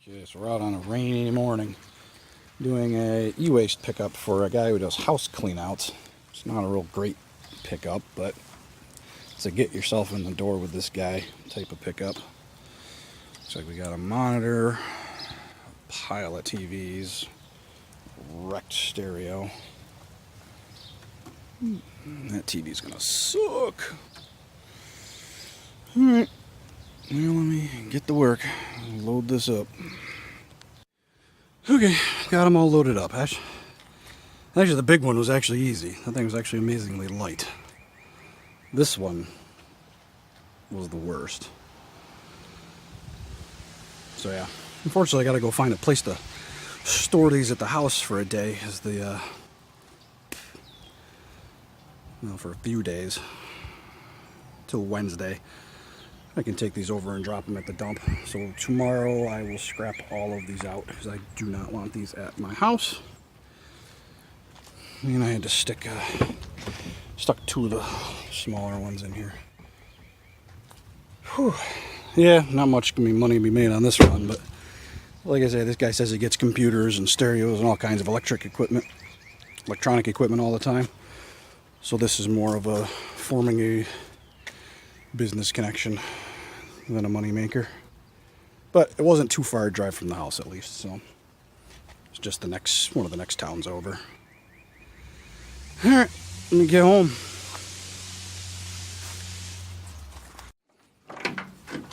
Okay, so we're out on a rainy morning doing a e-waste pickup for a guy who does house cleanouts. It's not a real great pickup, but it's a get yourself in the door with this guy type of pickup. Looks like we got a monitor, a pile of TVs, wrecked stereo. That TV's gonna suck. Alright, well, let me get to work. Load this up. Okay, got them all loaded up. Actually, the big one was actually easy. That thing was actually amazingly light. This one was the worst. So yeah, unfortunately I gotta go find a place to store these at the house for a day, as the for a few days till Wednesday. I can take these over and drop them at the dump. So tomorrow I will scrap all of these out because I do not want these at my house. And I had to stuck two of the smaller ones in here. Whew. Yeah, not much money to be made on this one, but like I said, this guy says he gets computers and stereos and all kinds of electronic equipment all the time. So this is more of a forming a business connection than a money maker. But it wasn't too far a drive from the house, at least, so it's just one of the next towns over. Alright, let me get home.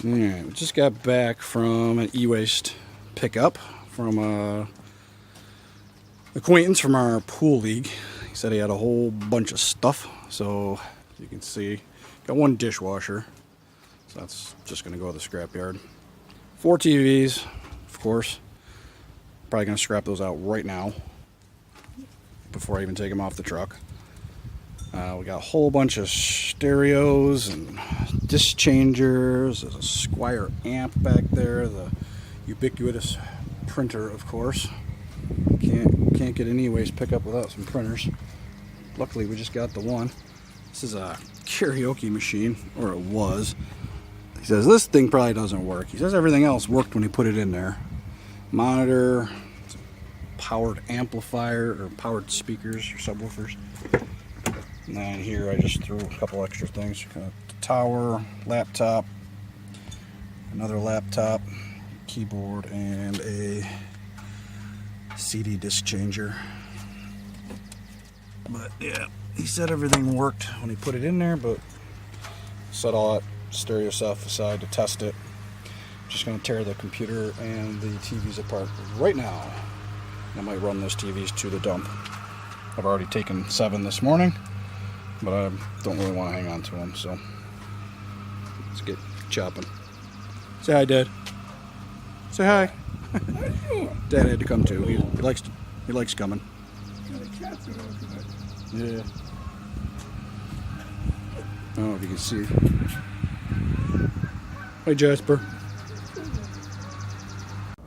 Alright, we just got back from an e-waste pickup from a acquaintance from our pool league. He said he had a whole bunch of stuff, so as you can see, got one dishwasher, so that's just going to go to the scrapyard. 4 TVs, of course. Probably going to scrap those out right now before I even take them off the truck. We got a whole bunch of stereos and disc changers. There's a Squire amp back there, the ubiquitous printer, of course. Can't get an e-waste pickup without some printers. Luckily, we just got the one. This is a karaoke machine, or it was. He says this thing probably doesn't work. He says everything else worked when he put it in there. Monitor, powered amplifier, or powered speakers or subwoofers. And then here I just threw a couple extra things. Got a tower, laptop, another laptop, keyboard, and a CD disc changer. But yeah, he said everything worked when he put it in there, but set all that stereo stuff aside to test it. Just going to tear the computer and the TVs apart right now. I might run those TVs to the dump. I've already taken 7 this morning, but I don't really want to hang on to them, so let's get chopping. Say hi, Dad. Say hi. Dad had to come too. He likes coming. Yeah. I don't know if you can see. Hi, Jasper.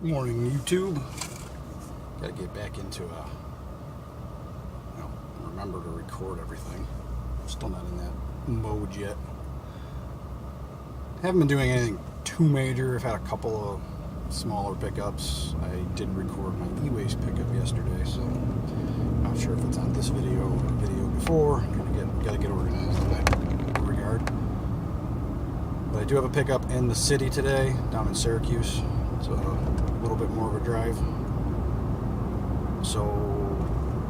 Good morning, YouTube. Gotta get back into remember to record everything. I'm still not in that mode yet. Haven't been doing anything too major. I've had a couple of smaller pickups. I did record my e-waste pickup yesterday, so not sure if it's on this video or the video before. Gotta get organized in that regard. But I do have a pickup in the city today, down in Syracuse. It's a little bit more of a drive, so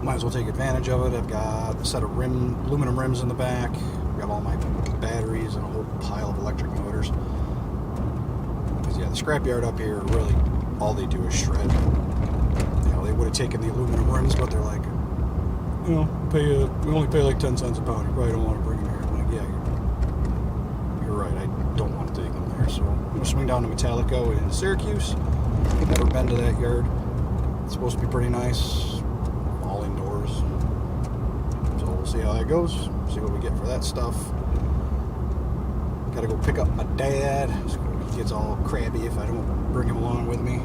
might as well take advantage of it. I've got a set of aluminum rims in the back. I've got all my batteries and a whole pile of electric motors. Because yeah, the scrapyard up here, really all they do is shred. They would have taken the aluminum rims, but they're like, we only pay like 10 cents a pound. You probably don't want to bring them here. I'm like, yeah, you're right. I don't want to take them there. So I'm gonna swing down to Metallico in Syracuse. I've never been to that yard. It's supposed to be pretty nice. All indoors. So we'll see how that goes. See what we get for that stuff. Gotta go pick up my dad. He gets all crabby if I don't bring him along with me.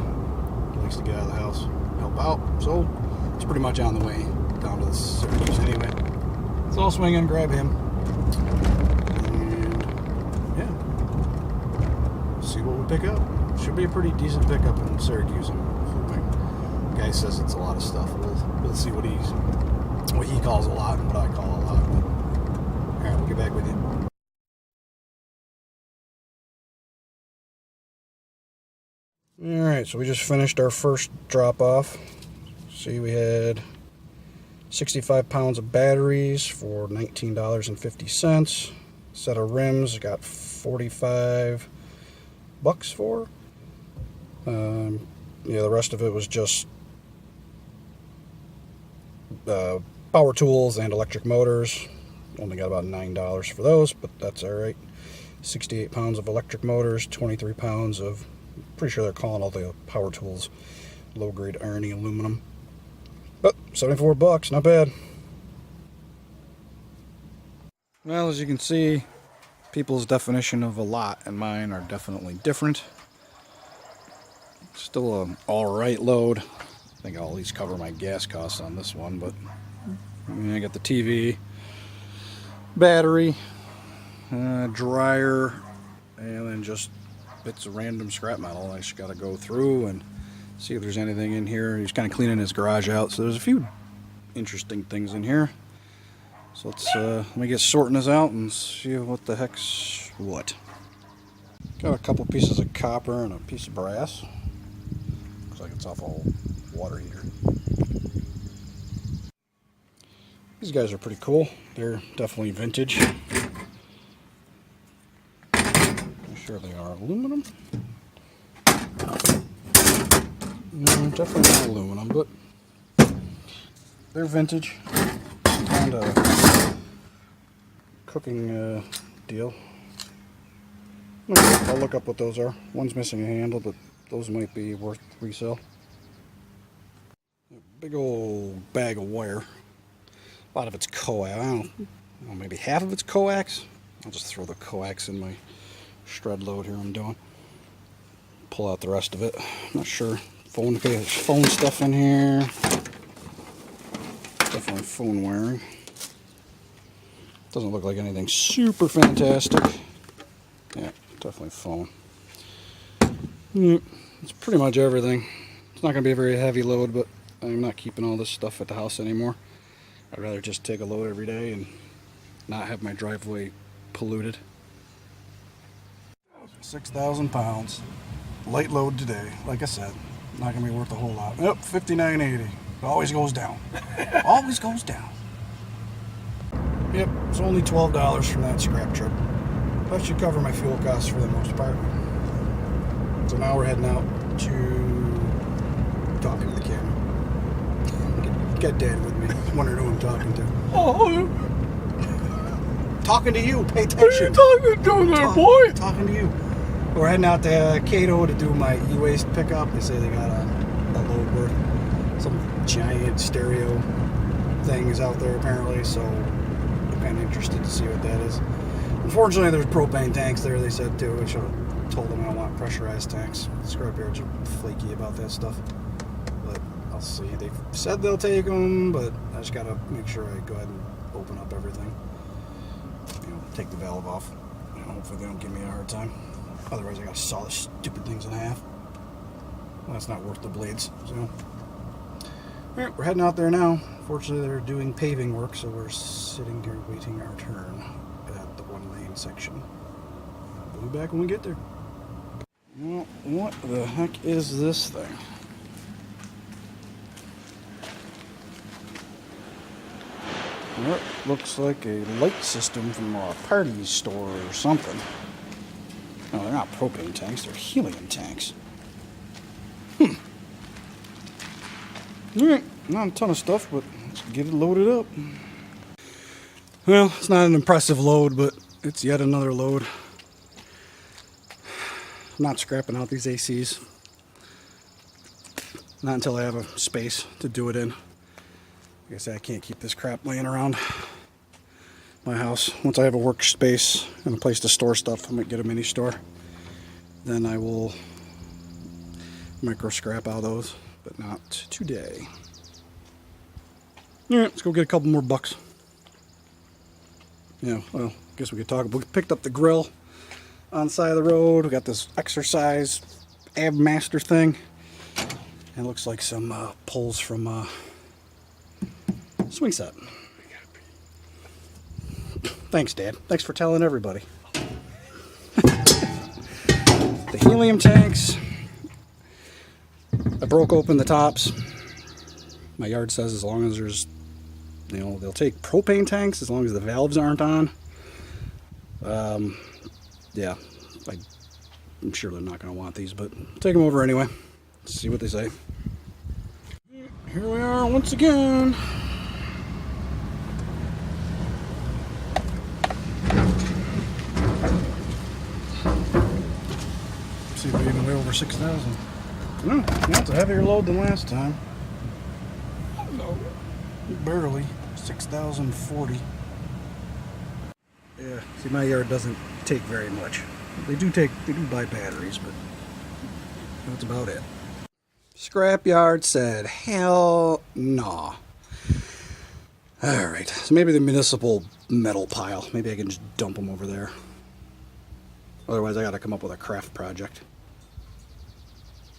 He likes to get out of the house, help out. So it's pretty much on the way down to the Syracuse anyway. So I'll swing and grab him. And yeah, see what we pick up. should be a pretty decent pickup in Syracuse. I'm hoping. The guy says it's a lot of stuff. We'll see what he calls a lot and what I call a lot. But, all right, we'll get back with you. All right, so we just finished our first drop off. See, we had 65 pounds of batteries for $19.50. Set of rims got $45 for. Yeah, the rest of it was just power tools and electric motors. Only got about $9 for those, but that's all right. 68 pounds of electric motors, 23 pounds of, pretty sure they're calling all the power tools low-grade ironing aluminum. But $74, not bad. Well, as you can see, people's definition of a lot and mine are definitely different. Still an alright load. I think I'll at least cover my gas costs on this one, but I got the TV, battery, dryer, and then just bits of random scrap metal. I just got to go through and see if there's anything in here. He's kind of cleaning his garage out, so there's a few interesting things in here. So let me get sorting this out and see what the heck's what. Got a couple pieces of copper and a piece of brass. Looks like it's off a water heater. These guys are pretty cool. They're definitely vintage. I'm sure they are aluminum. No, definitely not aluminum, but they're vintage. Kind of cooking deal. I'll look up what those are. One's missing a handle, but those might be worth resale. A big old bag of wire. A lot of it's coax. I don't know, maybe half of it's coax. I'll just throw the coax in my shred load here I'm doing. Pull out the rest of it. I'm not sure. Phone stuff in here. Definitely phone wiring. Doesn't look like anything super fantastic. Yeah, definitely phone. It's pretty much everything. It's not going to be a very heavy load, but I'm not keeping all this stuff at the house anymore. I'd rather just take a load every day and not have my driveway polluted. 6,000 pounds. Light load today. Like I said, not going to be worth a whole lot. Yep, $59.80. It always goes down. Always goes down. Yep, it's only $12 from that scrap trip. That should cover my fuel costs for the most part. So now we're heading out to talking to the camera. Got Dad with me. Wondering who I'm talking to. Oh, Talking to you. Pay attention. who are you talking to there, boy? Talking to you. We're heading out to Cato to do my e-waste pickup. They say they got a load worth some giant stereo thing is out there apparently, so I'm kind of interested to see what that is. Unfortunately, there's propane tanks there, they said too. I should have told them I don't want pressurized tanks. Scrapyards are flaky about that stuff. But I'll see. They've said they'll take them, but I just gotta make sure I go ahead and open up everything. You know, take the valve off. You know, hopefully they don't give me a hard time. Otherwise, I gotta saw the stupid things in half. Well, that's not worth the blades. So, alright, we're heading out there now. Fortunately, they're doing paving work, so we're sitting here waiting our turn at the one-lane section. We'll be back when we get there. Well, what the heck is this thing? Well, it looks like a light system from a party store or something. No, they're not propane tanks, they're helium tanks. Alright, not a ton of stuff, but let's get it loaded up. Well, it's not an impressive load, but it's yet another load. I'm not scrapping out these ACs. Not until I have a space to do it in. Like I said, I can't keep this crap laying around my house. Once I have a workspace and a place to store stuff, I might get a mini store. Then I will micro scrap out those, but not today. Alright, let's go get a couple more bucks. Yeah, well, I guess we could talk. We picked up the grill on the side of the road. We got this exercise Abmaster thing. It looks like some poles from swing set. Thanks, Dad. Thanks for telling everybody. The helium tanks. I broke open the tops. My yard says as long as there's, you know, they'll take propane tanks as long as the valves aren't on. Yeah, I'm sure they're not going to want these, but take them over anyway. See what they say. Here we are once again. See if we can weigh over 6,000. No, that's a heavier load than last time. No, barely 6,040. Yeah, see, my yard doesn't take very much. They do buy batteries, but that's about it. Scrapyard said, hell no. Alright, so maybe the municipal metal pile. Maybe I can just dump them over there. Otherwise, I gotta come up with a craft project.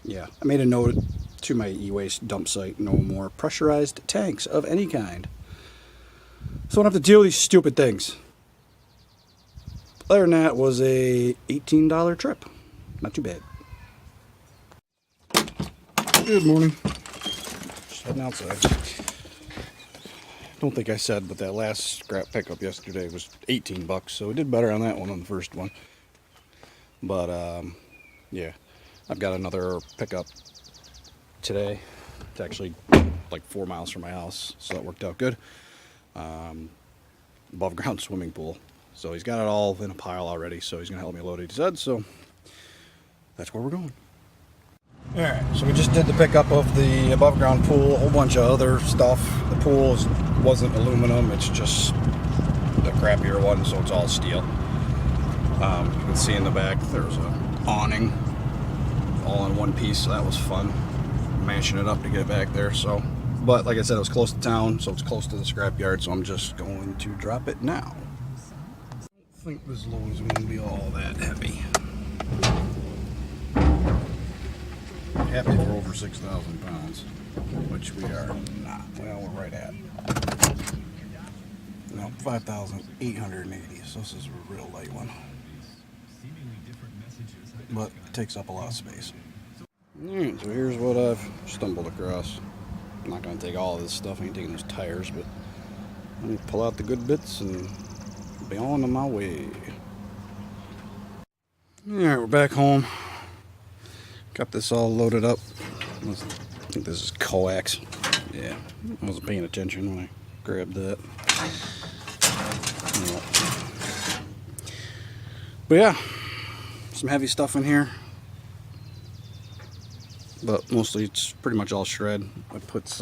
Yeah, I made a note to my e-waste dump site, no more pressurized tanks of any kind. So I don't have to deal with these stupid things. Other than that, was a $18 trip. Not too bad. Good morning. Just heading outside. Don't think I said, but that last scrap pickup yesterday was 18 bucks, so we did better on that one than the first one. But, yeah, I've got another pickup today. It's actually like 4 miles from my house, so that worked out good. Above ground swimming pool. So he's got it all in a pile already, so he's going to help me load it, he said, so that's where we're going. Alright, so we just did the pickup of the above ground pool, a whole bunch of other stuff. The pool wasn't aluminum, it's just the crappier one, so it's all steel. You can see in the back there's an awning all in one piece, so that was fun. Mashing it up to get it back there, so. But like I said, it was close to town, so it's close to the scrapyard, so I'm just going to drop it now. I think this load is going to be all that heavy. Happy for over 6,000 pounds, which we are not. Well, we're right at. No, 5,880, so this is a real light one. But it takes up a lot of space. Alright, so here's what I've stumbled across. I'm not going to take all of this stuff, I ain't taking those tires, but let me pull out the good bits and be on my way. Alright, we're back home. Got this all loaded up. I think this is coax. Yeah, I wasn't paying attention when I grabbed that. But yeah, some heavy stuff in here. But mostly it's pretty much all shred. I put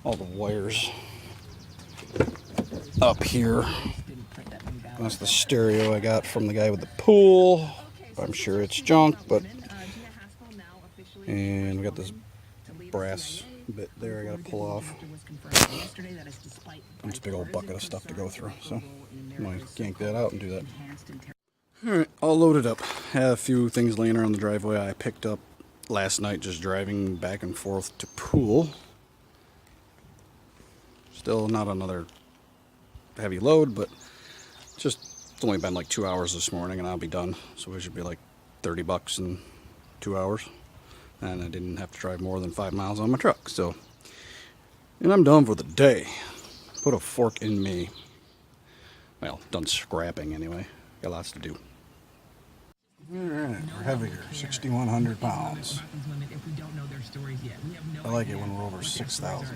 all the wires up here. That's the stereo I got from the guy with the pool. I'm sure it's junk, but. And we got this brass bit there I gotta pull off. It's a big old bucket of stuff to go through, so I'm gonna yank that out and do that. Alright, all loaded up. Had a few things laying around the driveway I picked up last night just driving back and forth to pool. Still not another heavy load, but it's only been like 2 hours this morning and I'll be done. So it should be like 30 bucks in 2 hours. And I didn't have to drive more than 5 miles on my truck, so. And I'm done for the day. Put a fork in me. Well, done scrapping anyway. Got lots to do. Alright, we're heavier, 6,100 pounds. I like it when we're over 6,000.